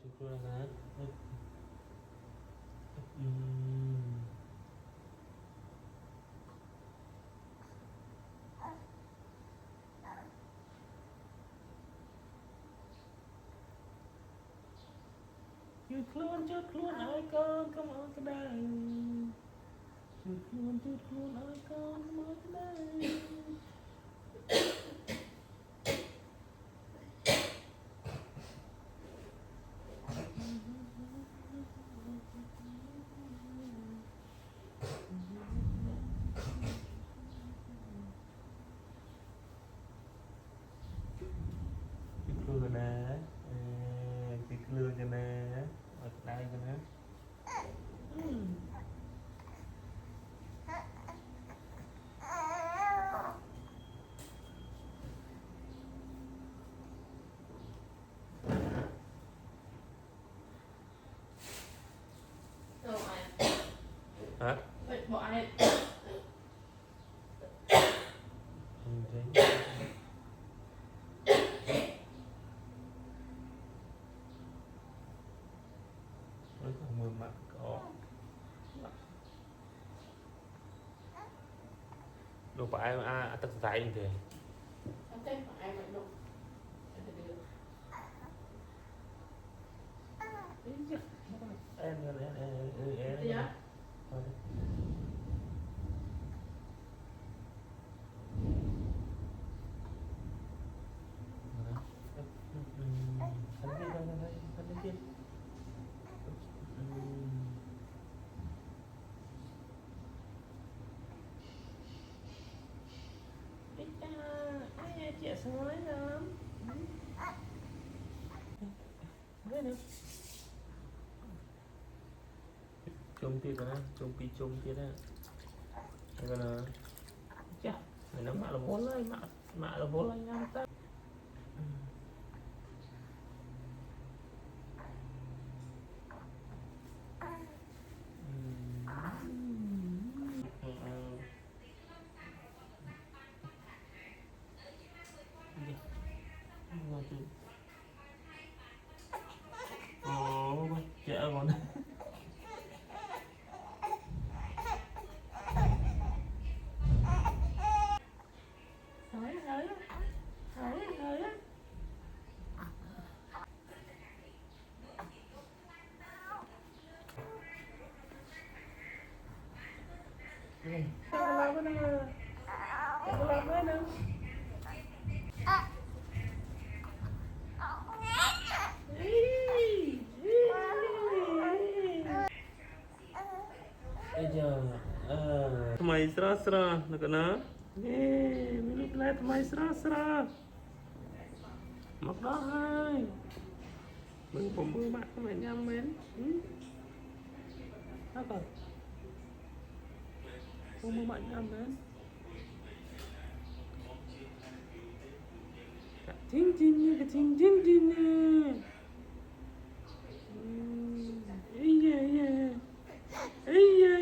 Chụp luôn hả? Chút luôn ơi con come on cái đây. Chút luôn ơi con come on cái đây. Chút luôn rồi nè. Chút luôn cho nè. Ở đây cho nè. Hả? Bỏ ai? Với con mưa mặt có đồ phải tất tay như thế. Không chắc bỏ ai mà đụng. Em Dạ. ai chị sói lắm chung tiết rồi đó chung tiết đó rồi là chà mày nó mạ là bố lấy mạ là bố lấy nhau ta ồ chợ còn hỏi làm cái nữa bây giờ mày sra được nó mình lại mày sra mặc đó hai mình cũng mưa mặt mày nhâm mến đó còn không mưa mặt nhâm mến chính chính cái chính nè ấy da ấy da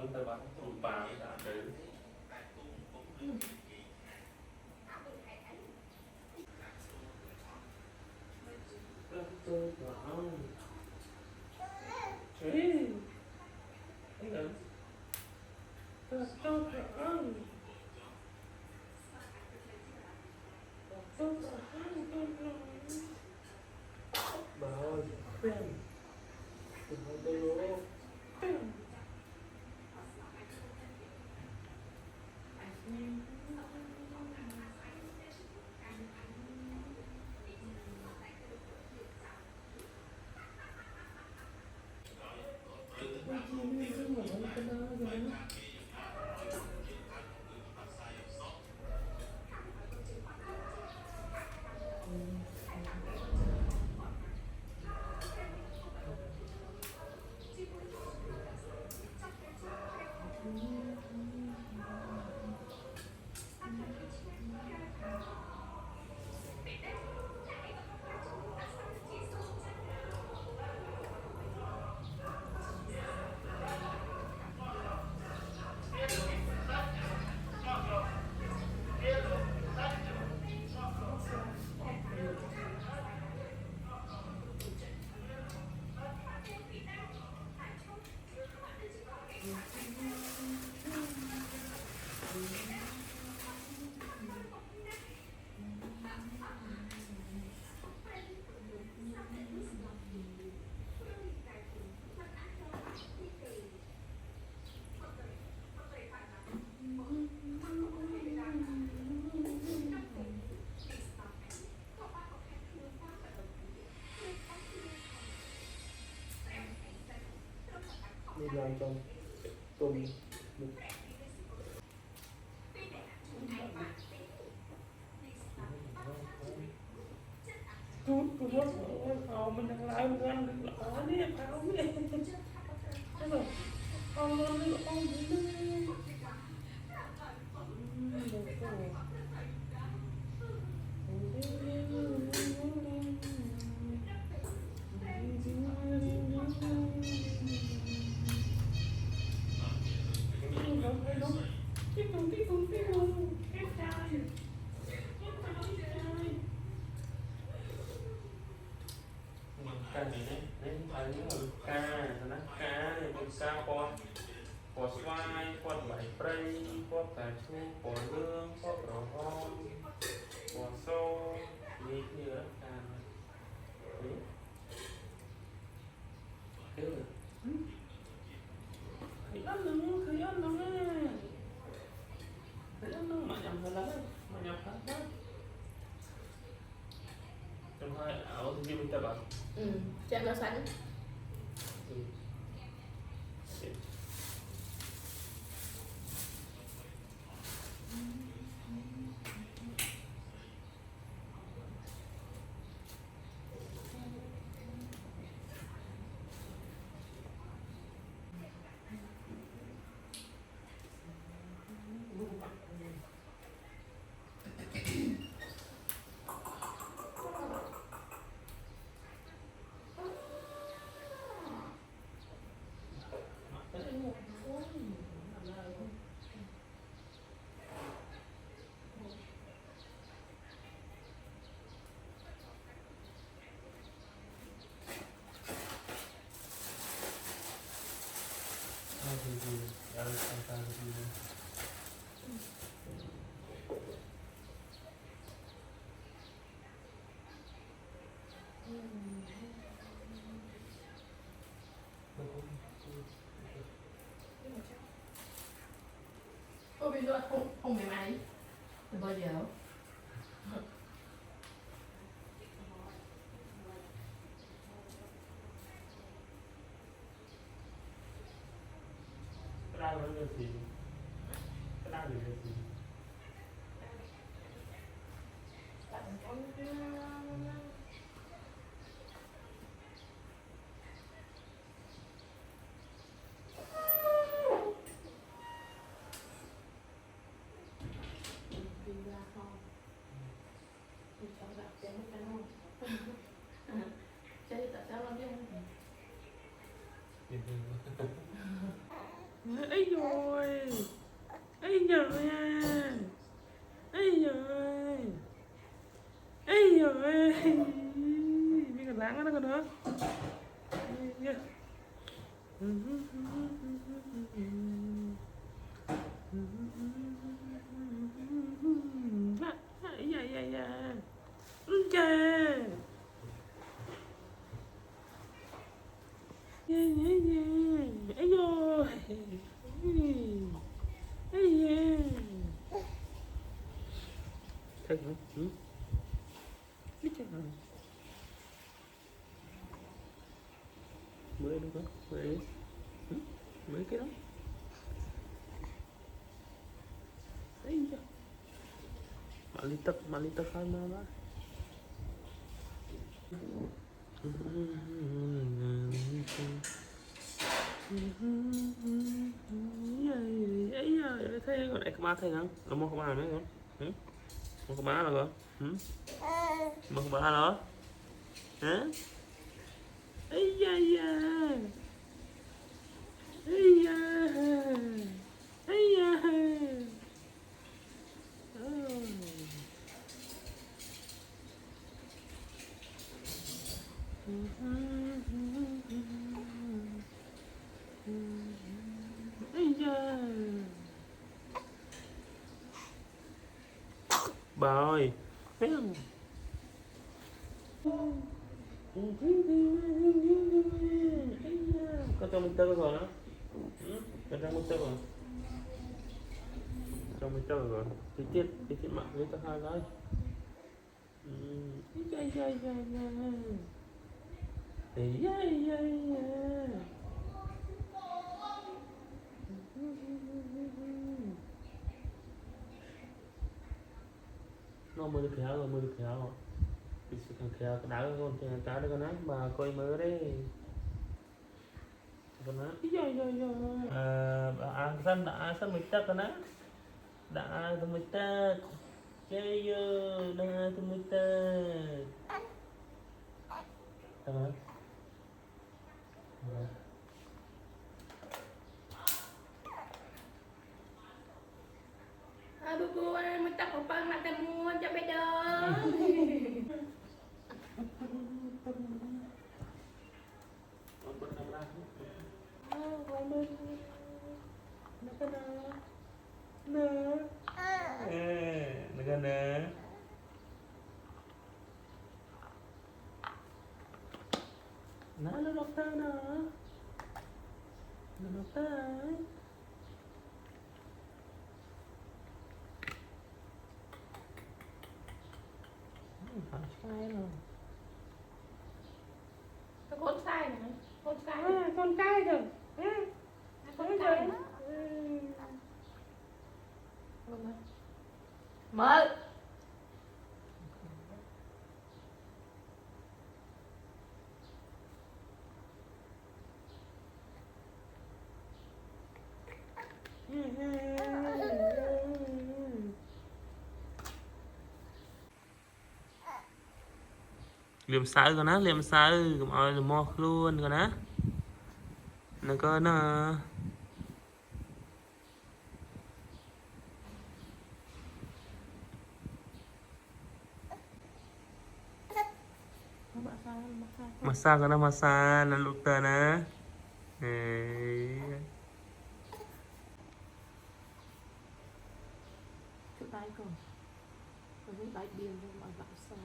mình tới bắt tụi bà mới đã tới tôi bảo Ê, anh ơi, tôi bảo bà ơi, quen, đừng có tôi lố, quen. Đi làm trong tuần chút của nó phao mình đang làm ăn được lỏ nè phao nè thế rồi phao nó được ông gì nữa ca gì đấy đấy phải những là ca nó cá nàyเป็นcaปอสวายปอดไหลเปรย์ปอดแต่ชูปอดเรื่องปอดร้อนปอดโซ่นี่คือรักการนี่เด้อขยันนึงขยันนึงขยันนึงมาnhầm thôi đấy mà nhầm hết đấy trong hai ảo thì mình ta bảo Chắc nó sẵn. Cô bây giờ không mềm ấy từ bao giờ cái đau nó là gì cái đau là gì ấy rồi ấy rồi ấy rồi ấy rồi biết còn láng nó còn nữa dạ dạ dạ chà dạ dạ dạ ấy rồi ấy dạ thật hả biết chắc hả mới đúng không mới mới cái đó ấy da malitak kan mama ấy da thấy con ek ma thấy không nó mau kemana mấy con mau kemana là con mau kemana đó hả ấy da da ấy da ấy da ấy da bà ơi thấy không con cho mình tơ rồi đó con cho mình tơ rồi cho mình tơ rồi tí tiết mạng với ta hai cái dây dây dây dây dây dây nó mới được khéo rồi thì sự thằng khéo cái đá con thì cá đó con á mà coi mới đấy con á san mình tắc con á đã tụi mình tắc chơi đã tụi mình tắc hả bu mình tắt một phần là cái mua cho bây giờ nó dokter nó dokter phải sai rồi cái con sai này con sai con cay rồi con sai mở liềm sợ con á liềm sợ mọi người mò luôn con á nó có nó massage con á massage nó lụt tờ nè chụp tay con với tay biên cho mọi bạn sai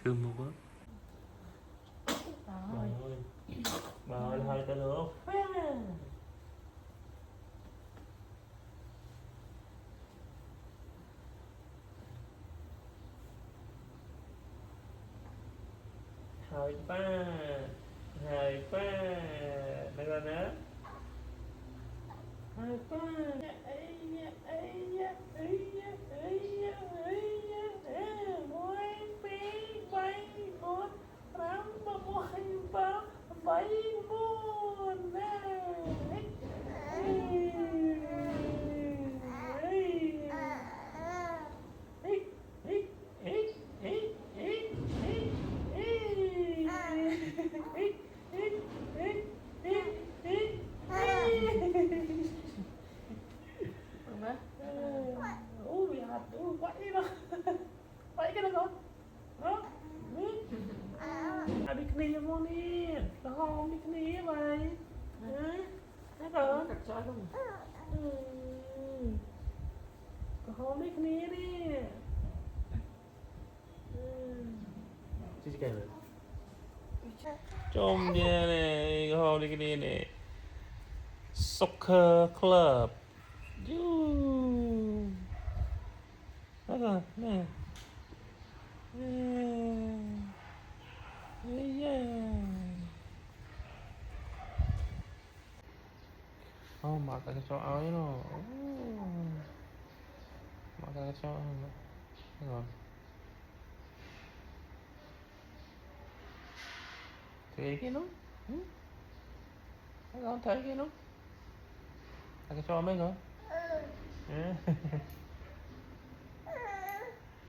thương một quá bà ơi hai cái nữa hai ba hai ba được rồi nữa hai ba mỗi bí bay một lắm mà mỗi ba bay muôn Má. bị hạt quậy đó quậy cái đó con đó đi kia mua đi nó không đi kia mày nó còn Cắt cho luôn. còn không đi kia đi chứ cái này trông nha này không đi kia này soccer club đó rồi nè mặc cái cho áo ấy nó mặc cái cho rồi thấy cái nó con thấy cái nó cái cho mấy người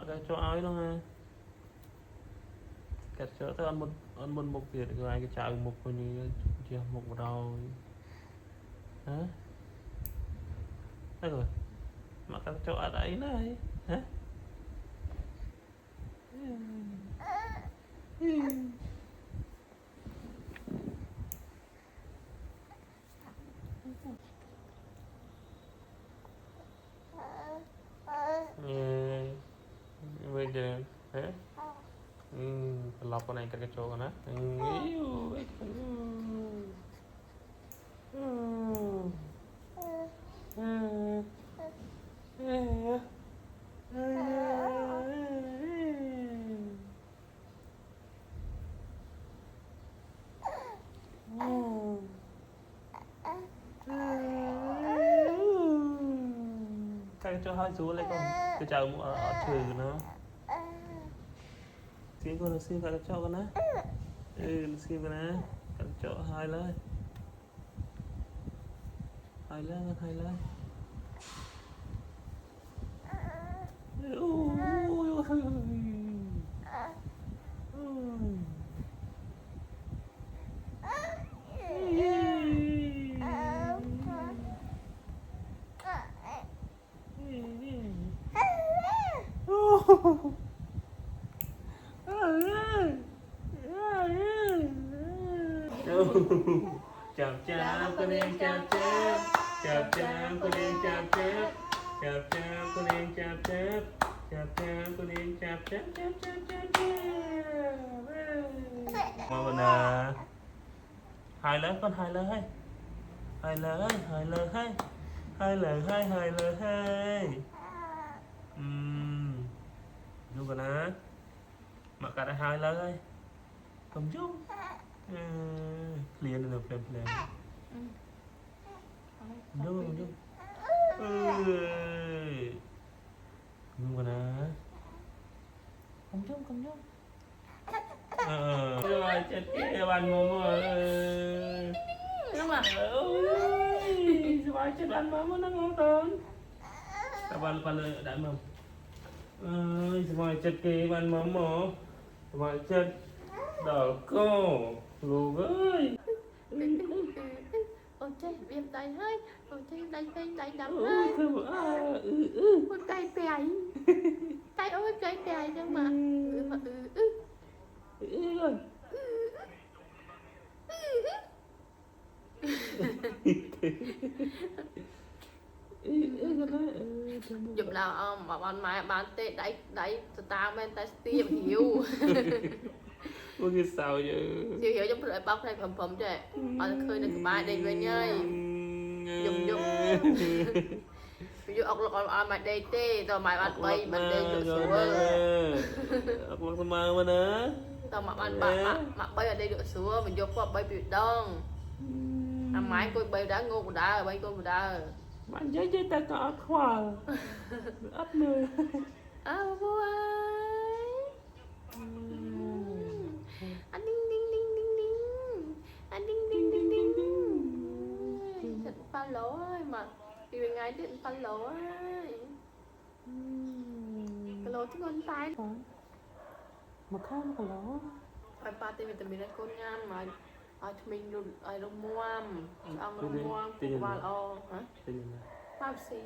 cái cho áo ấy nó ha cái cho tới ăn một việc rồi cái chào một coi như chưa một đầu hả đó rồi mà các chỗ ở đấy này hả bây giờ hả lọc con này cái chỗ con á cái cho hai chú lấy con cái chào ở trừ nó xin con xin cái cho con á xin con á cái cho hai lên hai lên chào chào con em chào chào con em chào con em chào con em chào mà mình hai lớn con hai lớn hay hai lớn hayดูกันนะมากัดhai lớn hay cầm chung liền được liền đúng nhưng mà nè cầm chung rồi chết kia bạn mồm Nhưng mà ơi sao chết bạn mồm nó ngon hơn các bạn bạn đại mồm ơi sao chết kia bạn mồm mồm sao chết đỏ cô lù ơi ôi trời viêm tay hơi ôi trời tay đắng ôi hơi thơm ôi tay bèy tay ôi tay bèy nhưng mà rồi giúp nào mà bạn tê đáy tao men tay tiêm hiểu ôi cái sao vậy hiểu trong loại bóc này phẩm chứ bạn khơi được bài đây với nhơi dùng ví dụ ốc lọc mà đây tê rồi mày bạn bay mình đây được xuống ốc lọc mà nè tao mà bạn bạn bay ở đây được xưa mình vô qua bay bị đông máy coi bay đá ngô của đá bay coi của đá bạn dễ ta có khoa ấp nơi vui anh đinh đinh đinh đinh đinh anh đinh đinh đinh đinh đinh thật pha lỗ ơi mà đi bên ngay điện pha lỗ ơi pha lỗ chứ con tay mà không có đó ai party vitamin con nham mà ai mình luôn ai đông muam ông đông muam vào o hả เป็นยังไง bao xí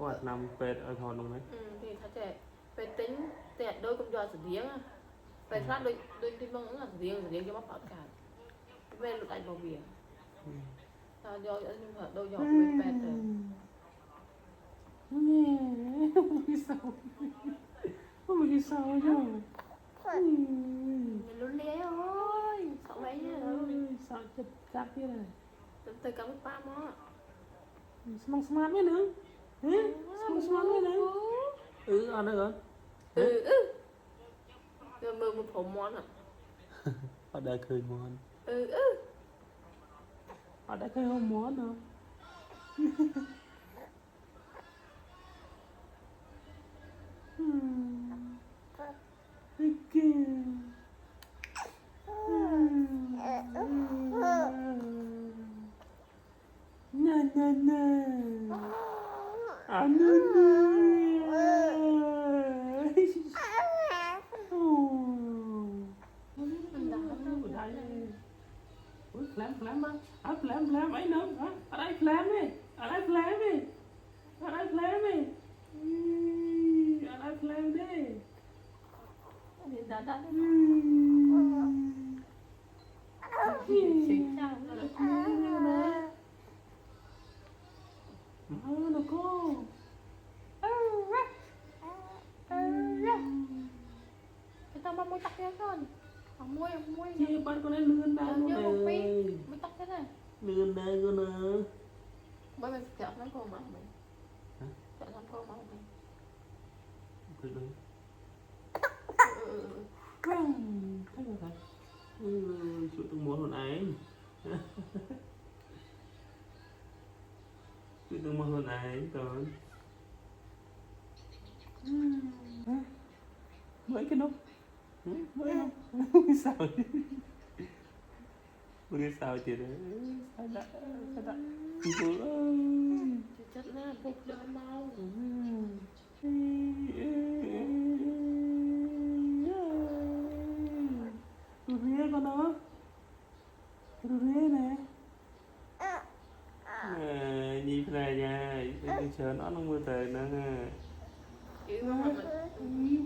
วาดนำเป็ดเอาทอนลงไหม thì thật trẻ về tính tẹt đôi công trò sử điếng à về sát đôi tin mong ứng là sử điếng cho mắc bảo cả về lụt ảnh vào biển sao do nhưng mà đôi giọt về pet rồi không biết sao chứ nhìn luôn lé ơi sợ mấy nhá sợ chật chặt thế này từ cắm ba mó smart smart mấy nữa smart smart mấy nữa ăn được rồi rồi mưa một phổ món à họ đã cười món họ đã cười không món đâu na na na anh phlam phlam ấy nữa hả ở đây phlam đi ở đây phlam đi ở đây phlam đi ở đây phlam đi thì đã đã nó cô cái tao môi tắc thế con môi chị bạn con ấy lươn đây con này mới tắc thế này lươn đây con ơi bởi mình kẹo lắm cô mà mình kẹo lắm cô mà mình cứ đứng thấy không thấy chuyện tôi muốn hồn anh chuyện tôi muốn hồn anh rồi mấy cái nút mấy không sao mới sao chị đấy sao đã bố ơi chất là bụng đỡ mau rê con đó rê này nhìn này nha cái chờ nó mưa trời nó chứ mà mình